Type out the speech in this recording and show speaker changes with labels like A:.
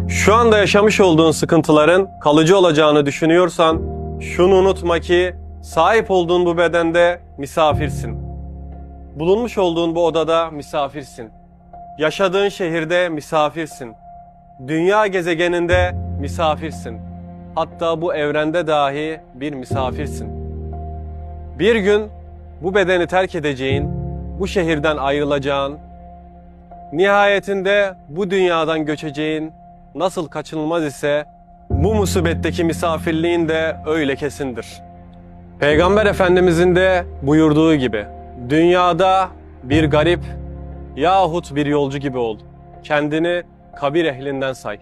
A: Şu anda yaşamış olduğun sıkıntıların kalıcı olacağını düşünüyorsan, şunu unutma ki sahip olduğun bu bedende misafirsin. Bulunmuş olduğun bu odada misafirsin. Yaşadığın şehirde misafirsin. Dünya gezegeninde misafirsin. Hatta bu evrende dahi bir misafirsin. Bir gün bu bedeni terk edeceğin, bu şehirden ayrılacağın, nihayetinde bu dünyadan göçeceğin nasıl kaçınılmaz ise bu musibetteki misafirliğin de öyle kesindir. Peygamber Efendimizin de buyurduğu gibi dünyada bir garip yahut bir yolcu gibi ol. Kendini kabir ehlinden say.